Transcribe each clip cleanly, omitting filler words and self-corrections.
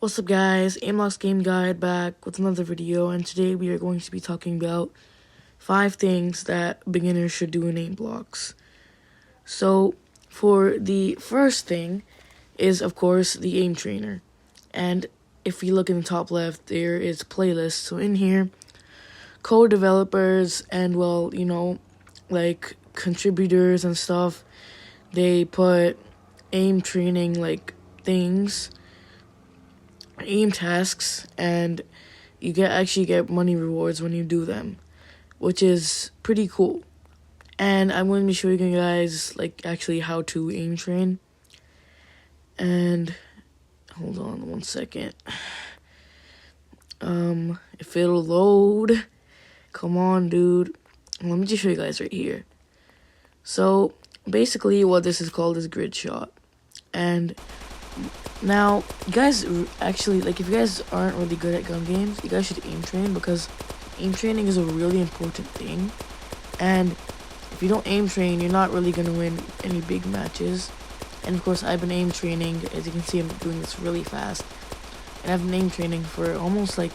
What's up guys, aimblox game guide back with another video, and today we are going to be talking about 5 things that beginners should do in aimblox. So for the first thing is of course the aim trainer, and if you look in the top left there is playlists. So in here code developers and like contributors and stuff, they put aim training like things, aim tasks, and you actually get money rewards when you do them, which is pretty cool. And I'm going to be showing you guys like actually how to aim train. And hold on one second. If it'll load, come on dude. Let me just show you guys right here. So basically what this is called is grid shot. And now, you guys actually, like, if you guys aren't really good at gun games, you guys should aim train, because aim training is a really important thing. And if you don't aim train, you're not really going to win any big matches. And of course, I've been aim training. As you can see, I'm doing this really fast. And I've been aim training for almost like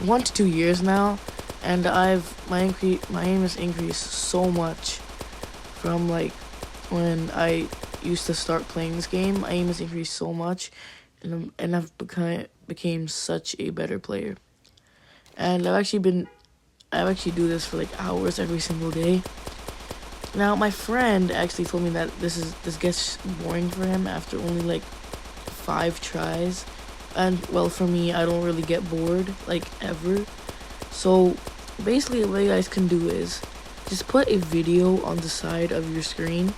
1 to 2 years now. And my aim has increased so much from like when I used to start playing this game. My aim has increased so much, and I've became such a better player. And I actually do this for like hours every single day. Now my friend actually told me that this gets boring for him after only like 5 tries, and well, for me, I don't really get bored like ever. So basically what you guys can do is just put a video on the side of your screen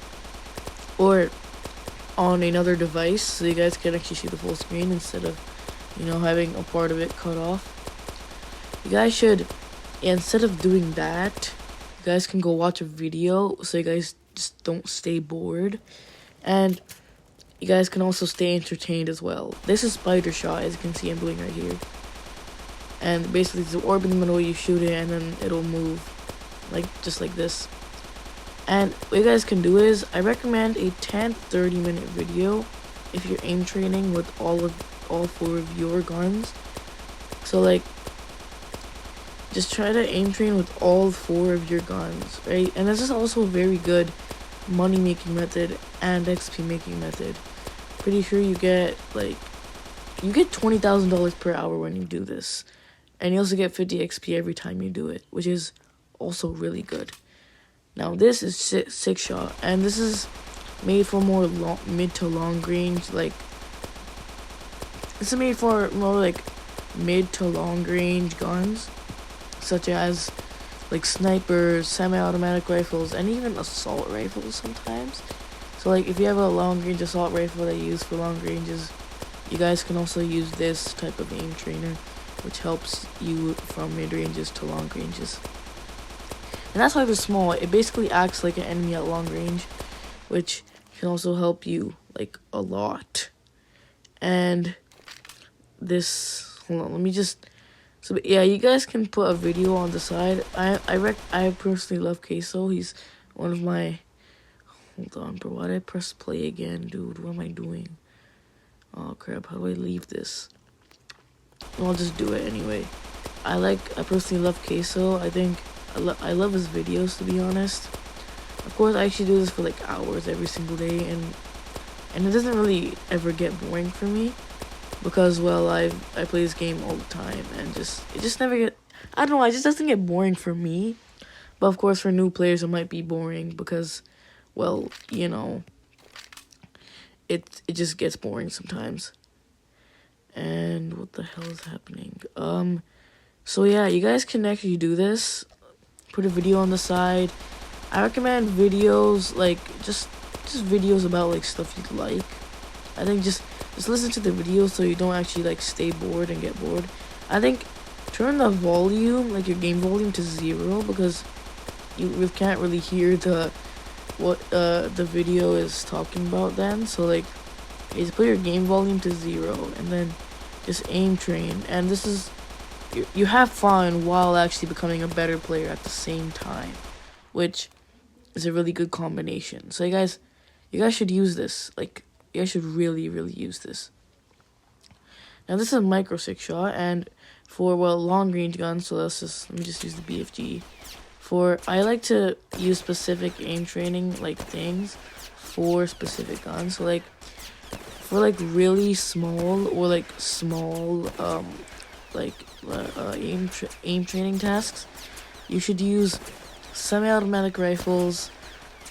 or on another device, so you guys can actually see the full screen instead of, having a part of it cut off. You guys should, instead of doing that, you guys can go watch a video so you guys just don't stay bored. And you guys can also stay entertained as well. This is spider shot, as you can see I'm doing right here. And basically it's the orb in the middle, you shoot it and then it'll move just like this. And what you guys can do is, I recommend a 10-30 minute video if you're aim training with all 4 of your guns. So like, just try to aim train with all 4 of your guns, right? And this is also a very good money making method and XP making method. Pretty sure you get $20,000 per hour when you do this. And you also get 50 XP every time you do it, which is also really good. Now this is 6 shot, and this is made for more mid to long range. This is made for more like mid to long range guns, such as like snipers, semi-automatic rifles, and even assault rifles sometimes. So like if you have a long range assault rifle that you use for long ranges, you guys can also use this type of aim trainer, which helps you from mid ranges to long ranges. And that's why it's small. It basically acts like an enemy at long range, which can also help you like a lot. And this, hold on, let me just. So yeah, you guys can put a video on the side. I personally love Queso. He's one of my. Hold on, bro. Why did I press play again, dude? What am I doing? Oh crap! How do I leave this? I'll just do it anyway. I personally love Queso. I love his videos, to be honest. Of course, I actually do this for like hours every single day, and it doesn't really ever get boring for me, because well, I play this game all the time, and it just never get, I don't know, it just doesn't get boring for me. But of course, for new players, it might be boring because, well, it just gets boring sometimes. And what the hell is happening? So yeah, you guys can actually do this. Put a video on the side. I recommend videos like just videos about like stuff you like. I think just listen to the video so you don't actually like stay bored and get bored. I think turn the volume, like your game volume, to 0, because you can't really hear what the video is talking about then. So like, just put your game volume to 0 and then just aim train. And this is, you have fun while actually becoming a better player at the same time, which is a really good combination. So you guys should use this. Like, you guys should really use this. Now this is a micro 6-shot, and for, well, long range guns, so let me just use the BFG. I like to use specific aim training, like, things for specific guns. So, like, for, like, really small or, like, small, aim training tasks, you should use semi-automatic rifles,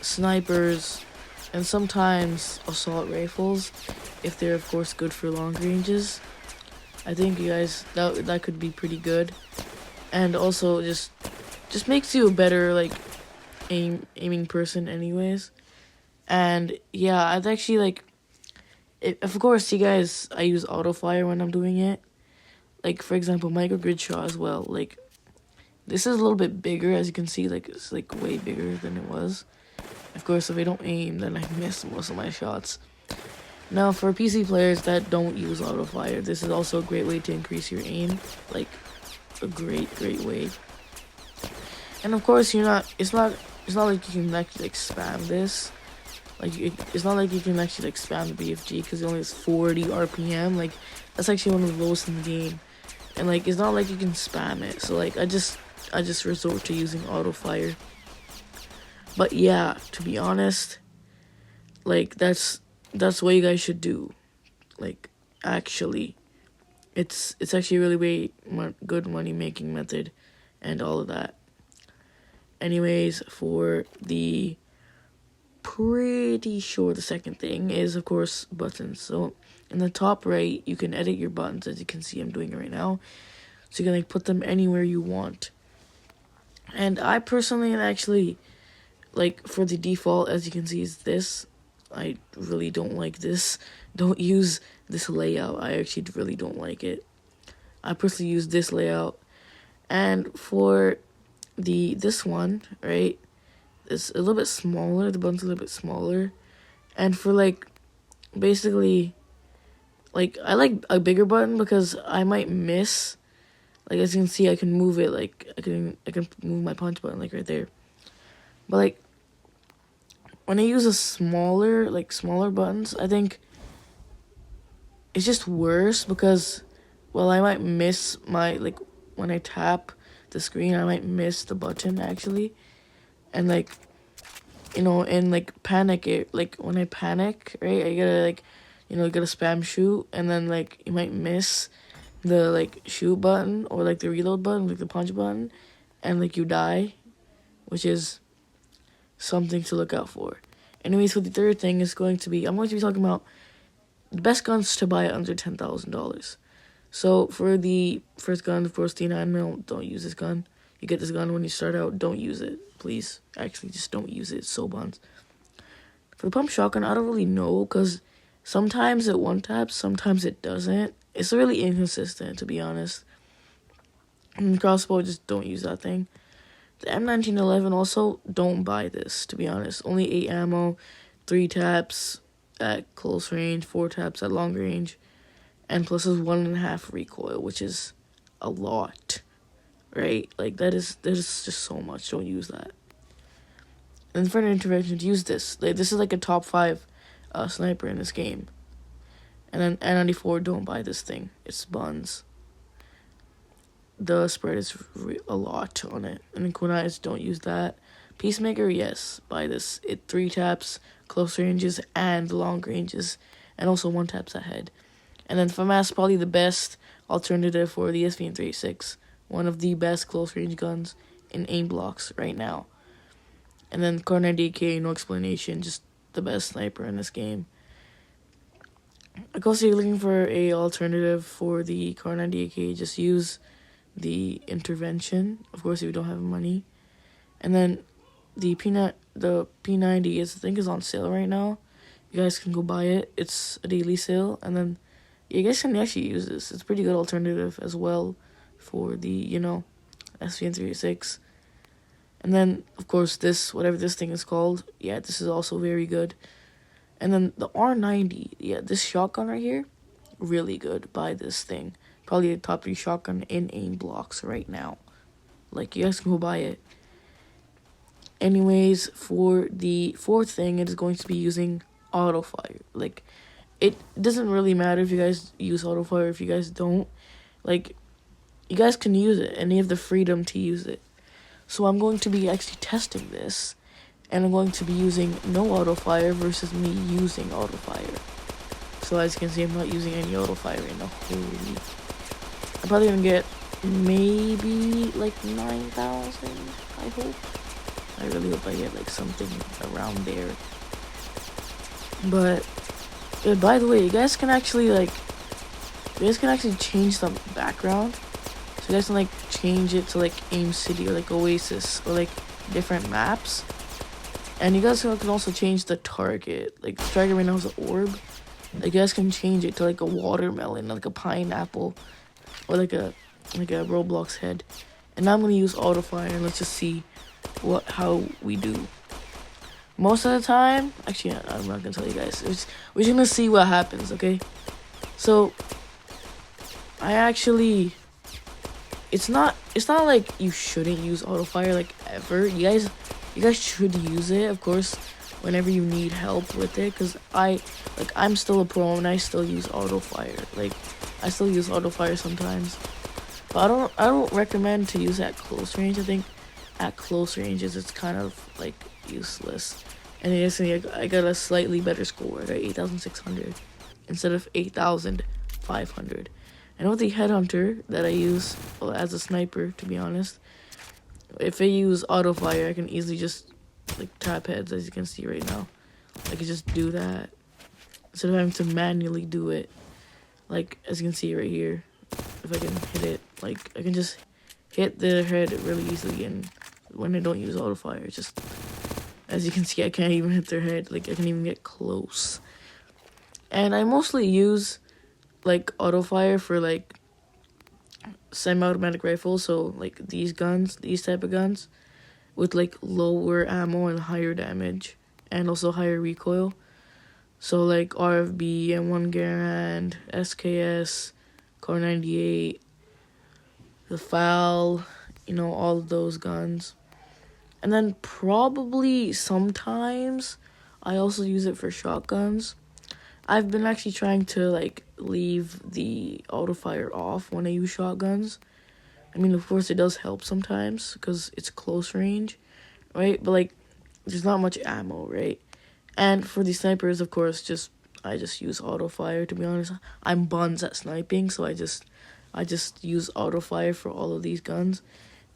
snipers, and sometimes assault rifles, if they're, of course, good for long ranges. I think you guys, that could be pretty good. And also just makes you a better, like, aiming person anyways. And yeah, I'd actually, like, of course, you guys, I use auto fire when I'm doing it. Like, for example, micro grid shot as well. Like, this is a little bit bigger, as you can see. Like, it's, like, way bigger than it was. Of course, if I don't aim, then I miss most of my shots. Now, for PC players that don't use auto fire, this is also a great way to increase your aim. Like, a great way. And of course, it's not like you can actually, like, spam this. Like, it's not like you can actually, like, spam the BFG, because it only has 40 RPM. Like, that's actually one of the lowest in the game. And, like, it's not like you can spam it. So, like, I just resort to using auto fire. But yeah, to be honest, like, that's what you guys should do. Like, actually, it's actually a really good money making method and all of that. Anyways, for the pretty sure the second thing is, of course, buttons. So in the top right, you can edit your buttons, as you can see I'm doing it right now. So you can, like, put them anywhere you want. And I personally actually, like, for the default, as you can see, is this. I really don't like this. Don't use this layout. I actually really don't like it. I personally use this layout. And for this one, right, it's a little bit smaller. The button's a little bit smaller. And for, like, basically, like, I like a bigger button because I might miss. Like, as you can see, I can move it. Like, I can move my punch button, like, right there. But, like, when I use a smaller buttons, I think it's just worse because, well, I might miss like, when I tap the screen, I might miss the button, actually. And, like, and, like, like, when I panic, right, I gotta, like, gotta spam shoot, and then, like, you might miss the, like, shoot button, or, like, the reload button, like, the punch button, and, like, you die, which is something to look out for. Anyways, so the third thing is I'm going to be talking about the best guns to buy under $10,000. So for the first gun, of course, the 9mm, don't use this gun. You get this gun when you start out, don't use it, please. Actually, just don't use it, it's so buns. For the pump shotgun, I don't really know, because sometimes it one-taps, sometimes it doesn't. It's really inconsistent, to be honest. And the crossbow, just don't use that thing. The M1911 also, don't buy this, to be honest. Only 8 ammo, 3 taps at close range, 4 taps at long range, and plus is 1.5 recoil, which is a lot, right? Like, that is just so much. Don't use that. And for an intervention, use this. Like, this is like a top 5 sniper in this game. And then N94, don't buy this thing. It's buns. The spread is a lot on it. And then kunais, don't use that. Peacemaker, yes, buy this. It 3 taps, close ranges, and long ranges, and also 1 taps ahead. And then FAMAS, probably the best alternative for the SVN36. One of the best close range guns in aimblox right now. And then Kar98, no explanation, just the best sniper in this game. Of course, if you're looking for a alternative for the Kar98, just use the intervention, of course, if you don't have money. And then the P90 I think is on sale right now. You guys can go buy it. It's a daily sale. And then you guys can actually use this. It's a pretty good alternative as well for the, SVN36. And then, of course, this, whatever this thing is called, yeah, this is also very good. And then the R90, yeah, this shotgun right here, really good. Buy this thing. Probably the top 3 shotgun in aimblox right now. Like, you guys can go buy it. Anyways, for the fourth thing, it is going to be using auto fire. Like, it doesn't really matter if you guys use autofire, if you guys don't. Like, you guys can use it, and you have the freedom to use it. So I'm going to be actually testing this, and I'm going to be using no autofire versus me using autofire. So as you can see, I'm not using any autofire in the whole week. I'm probably gonna get maybe like 9,000, I hope. I really hope I get like something around there. But by the way, you guys can actually change the background. So you guys can like change it to like Aim City or like Oasis or like different maps. And you guys can also change the target. Like the target right now is an orb. Like, you guys can change it to like a watermelon, like a pineapple, or like a Roblox head. And now I'm gonna use autofire, and let's just see how we do. Most of the time, actually, I'm not gonna tell you guys. We're just gonna see what happens, okay? So I actually, it's not like you shouldn't use autofire like ever. You guys should use it, of course, whenever you need help with it, because I'm still a pro and I still use autofire. Like, I still use autofire sometimes, but I don't recommend to use it at close range. I think at close ranges it's kind of like useless. And I got a slightly better score. I got 8,600 instead of 8,500. And with the headhunter that I use as a sniper, to be honest, if I use autofire, I can easily just like tap heads, as you can see right now. I can just do that instead of having to manually do it. Like, as you can see right here, if I can hit it, like, I can just hit their head really easily. And when I don't use autofire, just, as you can see, I can't even hit their head. Like, I can't even get close. And I mostly use like autofire for like semi-automatic rifles, so like these type of guns with like lower ammo and higher damage and also higher recoil. So like RFB, M1 Garand, SKS, Car 98, the FAL, all of those guns. And then probably sometimes I also use it for shotguns. I've been actually trying to like leave the autofire off when I use shotguns. I mean, of course, it does help sometimes because it's close range, right? But like, there's not much ammo, right? And for the snipers, of course, I just use autofire. To be honest, I'm buns at sniping, so I just use autofire for all of these guns.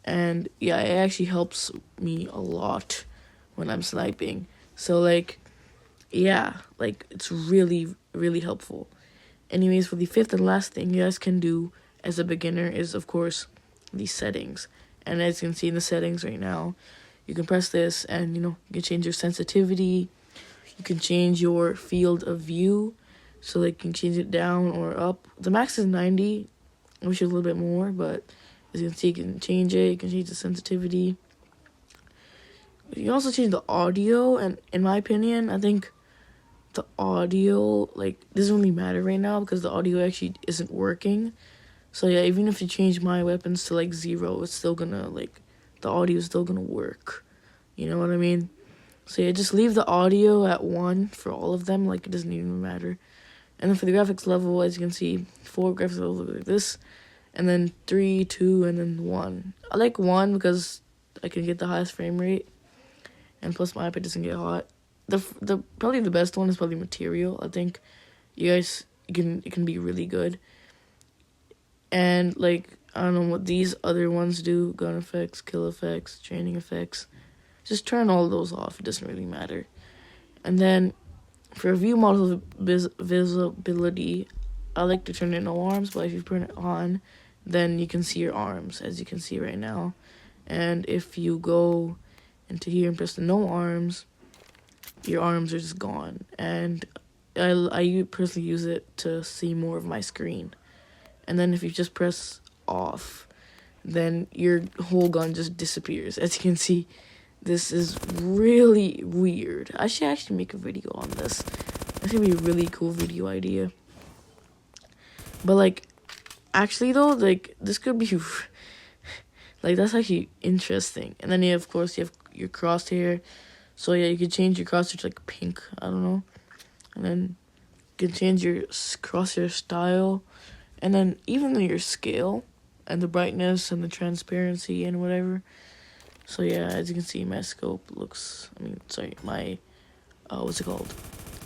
And yeah, it actually helps me a lot when I'm sniping. So like, yeah, like, it's really, really helpful. Anyways, for the fifth and last thing you guys can do as a beginner is, of course, the settings. And as you can see in the settings right now, you can press this and, you can change your sensitivity. You can change your field of view. So, like, you can change it down or up. The max is 90. I wish it was a little bit more, but as you can see, you can change it. You can change the sensitivity. You can also change the audio, and in my opinion, I think the audio, like, doesn't really matter right now because the audio actually isn't working. So yeah, even if you change my weapons to like 0, it's still gonna, like, the audio is still gonna work. You know what I mean? So yeah, just leave the audio at 1 for all of them, like, it doesn't even matter. And then for the graphics level, as you can see, 4 graphics levels look like this, and then 3, 2, and then 1. I like 1 because I can get the highest frame rate, and plus my iPad doesn't get hot. The probably the best one is probably material. I think it can be really good. And like, I don't know what these other ones do: gun effects, kill effects, training effects. Just turn all those off. It doesn't really matter. And then for view model visibility, I like to turn it no arms, but if you turn it on, then you can see your arms, as you can see right now. And if you go into here and press the no arms, your arms are just gone. And I personally use it to see more of my screen. And then if you just press off, then your whole gun just disappears. As you can see, this is really weird. I should actually make a video on this. That's gonna be a really cool video idea. But like, actually though, like, this could be like, that's actually interesting. And then of course you have your crosshair. So yeah, you could change your crosshair to like pink. I don't know. And then can change your crosshair style, and then even your scale, and the brightness, and the transparency, and whatever. So yeah, as you can see, my scope looks, my, what's it called?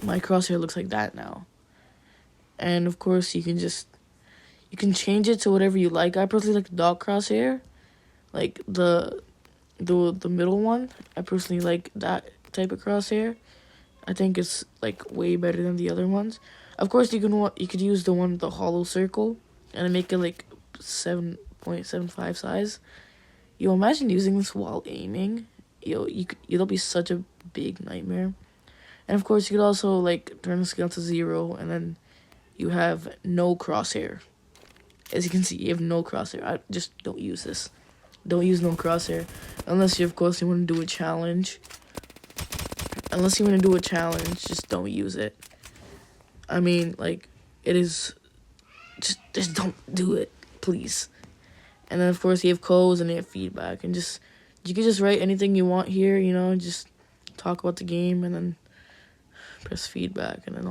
My crosshair looks like that now. And of course, you can change it to whatever you like. I personally like the dot crosshair, like the middle one. I personally like that type of crosshair. I think it's like way better than the other ones. Of course, you could use the one with the hollow circle and make it like 7.75 size. Yo, imagine using this while aiming. Yo, it'll be such a big nightmare. And of course, you could also like turn the scale to 0, and then you have no crosshair. As you can see, you have no crosshair. I just don't use this. Don't use no crosshair. Unless you, of course, you want to do a challenge. Unless you want to do a challenge, just don't use it. I mean, like, it is... Just don't do it, please. And then, of course, you have codes and you have feedback. And you can just write anything you want here, you know. Just talk about the game and then press feedback. And then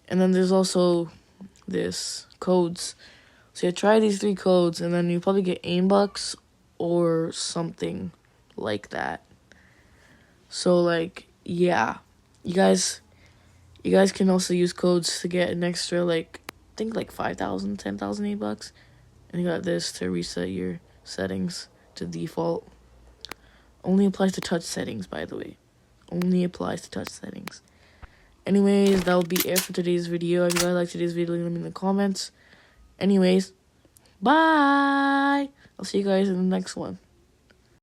And then there's also this codes. So you try these 3 codes, and then you probably get aimblox or something like that. So like, yeah, you guys can also use codes to get an extra, like, I think like 5,000, 10,000 aimblox, and you got this to reset your settings to default. Only applies to touch settings, by the way. Only applies to touch settings. Anyways, that will be it for today's video. If you guys liked today's video, let me know in the comments. Anyways, bye! I'll see you guys in the next one.